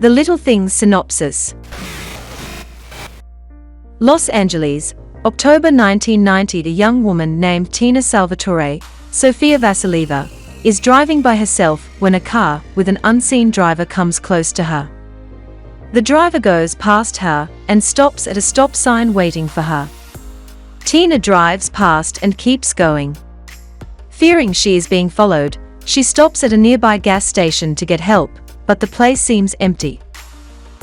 The Little Things Synopsis. Los Angeles, October 1990. A young woman named Tina Salvatore, Sofia Vassilieva, is driving by herself when a car with an unseen driver comes close to her. The driver goes past her and stops at a stop sign waiting for her. Tina drives past and keeps going. Fearing she is being followed, she stops at a nearby gas station to get help, but the place seems empty.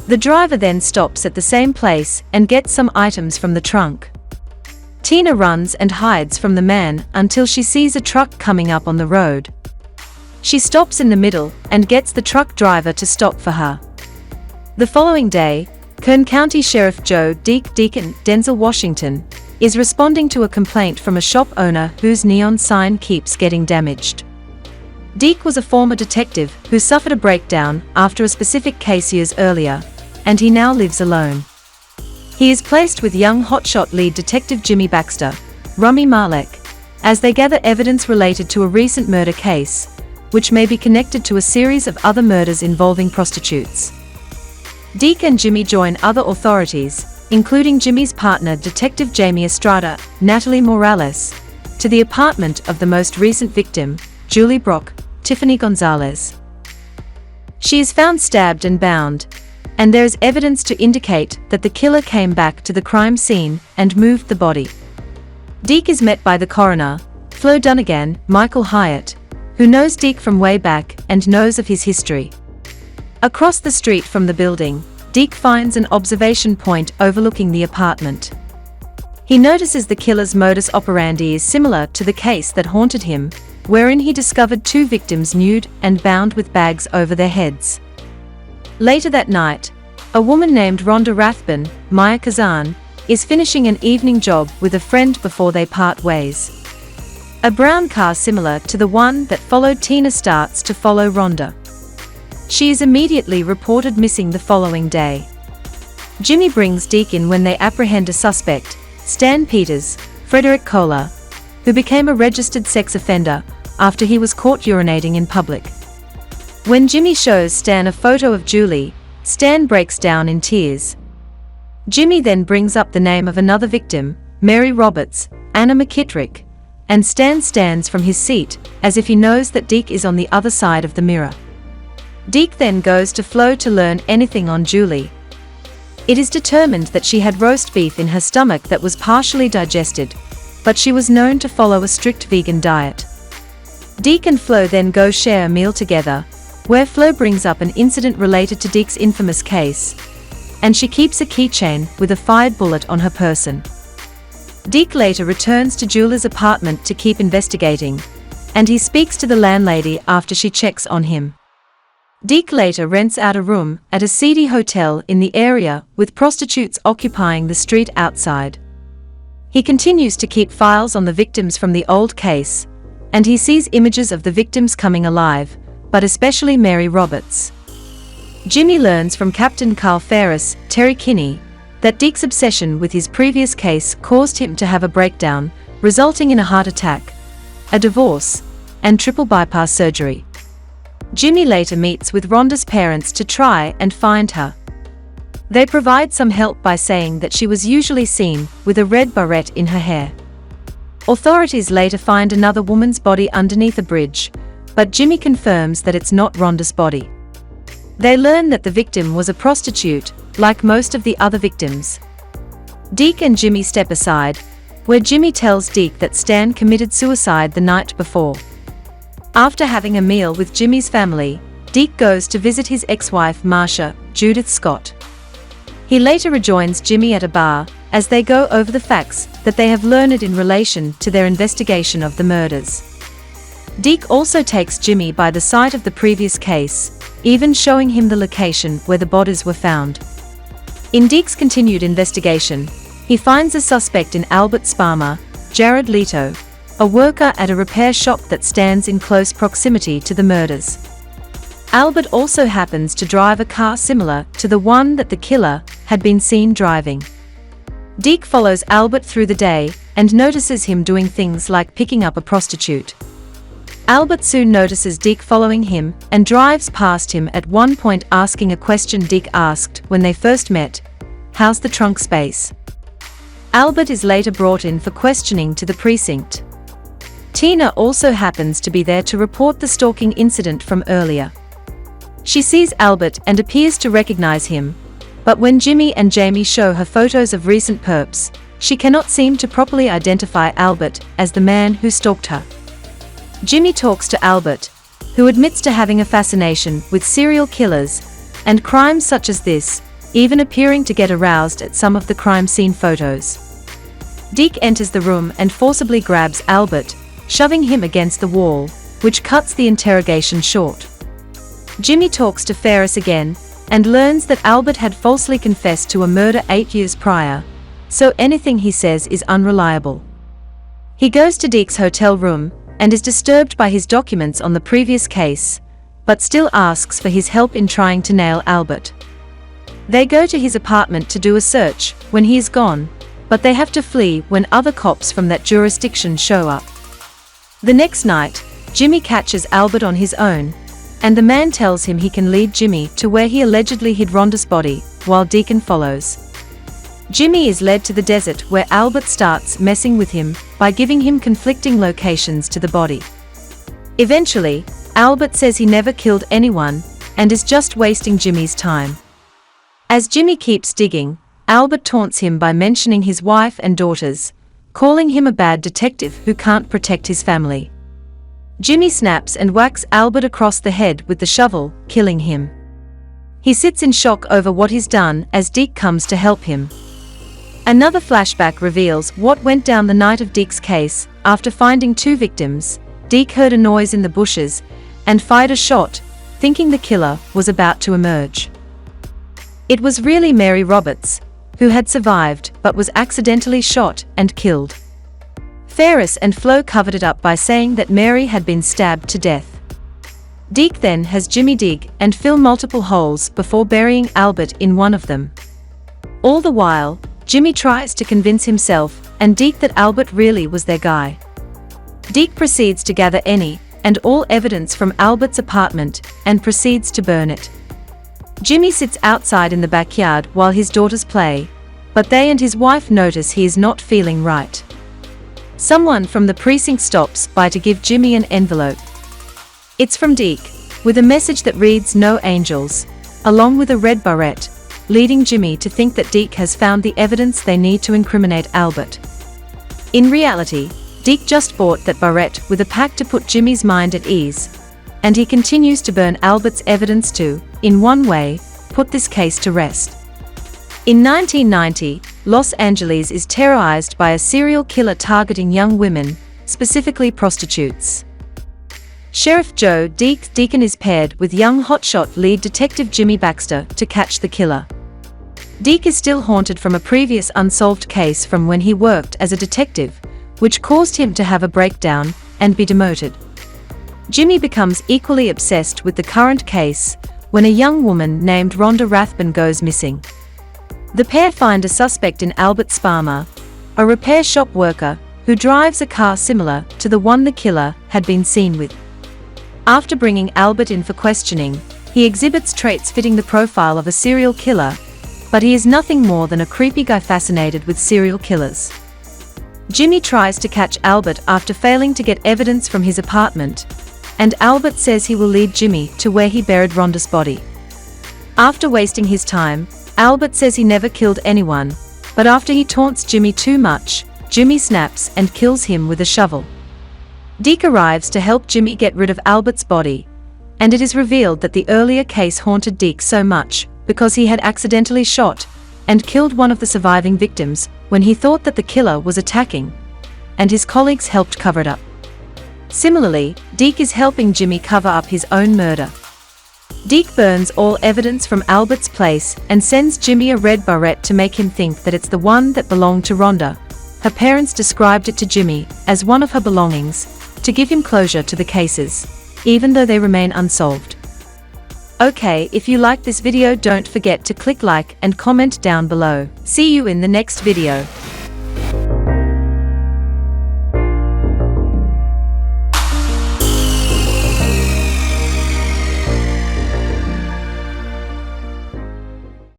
The driver then stops at the same place and gets some items from the trunk. Tina runs and hides from the man until she sees a truck coming up on the road. She stops in the middle and gets the truck driver to stop for her. The following day, Kern County Sheriff Joe Deacon Denzel Washington is responding to a complaint from a shop owner whose neon sign keeps getting damaged. Deke was a former detective who suffered a breakdown after a specific case years earlier, and he now lives alone. He is placed with young hotshot lead detective Jimmy Baxter, Rami Malek, as they gather evidence related to a recent murder case, which may be connected to a series of other murders involving prostitutes. Deke and Jimmy join other authorities, including Jimmy's partner Detective Jamie Estrada, Natalie Morales, to the apartment of the most recent victim, Julie Brock, Tiffany Gonzalez. She is found stabbed and bound, and there is evidence to indicate that the killer came back to the crime scene and moved the body. Deke is met by the coroner, Flo Dunnigan, Michael Hyatt, who knows Deke from way back and knows of his history. Across the street from the building, Deke finds an observation point overlooking the apartment. He notices the killer's modus operandi is similar to the case that haunted him, wherein he discovered two victims nude and bound with bags over their heads. Later that night, a woman named Rhonda Rathbun, Maya Kazan, is finishing an evening job with a friend before they part ways. A brown car similar to the one that followed Tina starts to follow Rhonda. She is immediately reported missing the following day. Jimmy brings Deke in when they apprehend a suspect, Stan Peters, Frederick Kohler, who became a registered sex offender after he was caught urinating in public. When Jimmy shows Stan a photo of Julie, Stan breaks down in tears. Jimmy then brings up the name of another victim, Mary Roberts, Anna McKittrick, and Stan stands from his seat, as if he knows that Deke is on the other side of the mirror. Deke then goes to Flo to learn anything on Julie. It is determined that she had roast beef in her stomach that was partially digested, but she was known to follow a strict vegan diet. Deke and Flo then go share a meal together, where Flo brings up an incident related to Deke's infamous case, and she keeps a keychain with a fired bullet on her person. Deke later returns to Julie's apartment to keep investigating, and he speaks to the landlady after she checks on him. Deke later rents out a room at a seedy hotel in the area with prostitutes occupying the street outside. He continues to keep files on the victims from the old case, and he sees images of the victims coming alive, but especially Mary Roberts. Jimmy learns from Captain Carl Ferris, Terry Kinney, that Deke's obsession with his previous case caused him to have a breakdown, resulting in a heart attack, a divorce, and triple bypass surgery. Jimmy later meets with Rhonda's parents to try and find her. They provide some help by saying that she was usually seen with a red barrette in her hair. Authorities later find another woman's body underneath a bridge, but Jimmy confirms that it's not Rhonda's body. They learn that the victim was a prostitute, like most of the other victims. Deke and Jimmy step aside, where Jimmy tells Deke that Stan committed suicide the night before. After having a meal with Jimmy's family, Deke goes to visit his ex-wife Marcia, Judith Scott. He later rejoins Jimmy at a bar, as they go over the facts that they have learned in relation to their investigation of the murders. Deke also takes Jimmy by the site of the previous case, even showing him the location where the bodies were found. In Deke's continued investigation, he finds a suspect in Albert Sparmer, Jared Leto, a worker at a repair shop that stands in close proximity to the murders. Albert also happens to drive a car similar to the one that the killer had been seen driving. Deke follows Albert through the day and notices him doing things like picking up a prostitute. Albert soon notices Dick following him and drives past him, at one point asking a question Dick asked when they first met: "How's the trunk space?" Albert is later brought in for questioning to the precinct. Tina also happens to be there to report the stalking incident from earlier. She sees Albert and appears to recognize him, but when Jimmy and Jamie show her photos of recent perps, she cannot seem to properly identify Albert as the man who stalked her. Jimmy talks to Albert, who admits to having a fascination with serial killers and crimes such as this, even appearing to get aroused at some of the crime scene photos. Dick enters the room and forcibly grabs Albert, shoving him against the wall, which cuts the interrogation short. Jimmy talks to Ferris again and learns that Albert had falsely confessed to a murder 8 years prior, so anything he says is unreliable. He goes to Dick's hotel room and is disturbed by his documents on the previous case, but still asks for his help in trying to nail Albert. They go to his apartment to do a search when he is gone, but they have to flee when other cops from that jurisdiction show up. The next night, Jimmy catches Albert on his own, and the man tells him he can lead Jimmy to where he allegedly hid Rhonda's body, while Deacon follows. Jimmy is led to the desert, where Albert starts messing with him by giving him conflicting locations to the body. Eventually, Albert says he never killed anyone and is just wasting Jimmy's time. As Jimmy keeps digging, Albert taunts him by mentioning his wife and daughters, calling him a bad detective who can't protect his family. Jimmy snaps and whacks Albert across the head with the shovel, killing him. He sits in shock over what he's done as Dick comes to help him. Another flashback reveals what went down the night of Dick's case. After finding 2 victims, Dick heard a noise in the bushes and fired a shot, thinking the killer was about to emerge. It was really Mary Roberts, who had survived but was accidentally shot and killed. Ferris and Flo covered it up by saying that Mary had been stabbed to death. Dick then has Jimmy dig and fill multiple holes before burying Albert in one of them. All the while, Jimmy tries to convince himself and Dick that Albert really was their guy. Dick proceeds to gather any and all evidence from Albert's apartment and proceeds to burn it. Jimmy sits outside in the backyard while his daughters play, but they and his wife notice he is not feeling right. Someone from the precinct stops by to give Jimmy an envelope. It's from Dick, with a message that reads "No angels," along with a red barrette, leading Jimmy to think that Dick has found the evidence they need to incriminate Albert. In reality, Dick just bought that barrette with a pack to put Jimmy's mind at ease, and he continues to burn Albert's evidence to, in one way, put this case to rest. In 1990, Los Angeles is terrorized by a serial killer targeting young women, specifically prostitutes. Sheriff Joe Deacon is paired with young hotshot lead detective Jimmy Baxter to catch the killer. Dick is still haunted from a previous unsolved case from when he worked as a detective, which caused him to have a breakdown and be demoted. Jimmy becomes equally obsessed with the current case when a young woman named Rhonda Rathbun goes missing. The pair find a suspect in Albert Sparmer, a repair shop worker who drives a car similar to the one the killer had been seen with. After bringing Albert in for questioning, he exhibits traits fitting the profile of a serial killer, but he is nothing more than a creepy guy fascinated with serial killers. Jimmy tries to catch Albert after failing to get evidence from his apartment, and Albert says he will lead Jimmy to where he buried Rhonda's body. After wasting his time, Albert says he never killed anyone, but after he taunts Jimmy too much, Jimmy snaps and kills him with a shovel. Dick arrives to help Jimmy get rid of Albert's body, and it is revealed that the earlier case haunted Dick so much because he had accidentally shot and killed one of the surviving victims when he thought that the killer was attacking, and his colleagues helped cover it up. Similarly, Dick is helping Jimmy cover up his own murder. Dick burns all evidence from Albert's place and sends Jimmy a red barrette to make him think that it's the one that belonged to Rhonda. Her parents described it to Jimmy as one of her belongings, to give him closure to the cases, even though they remain unsolved. Okay, if you liked this video, don't forget to click like and comment down below. See you in the next video.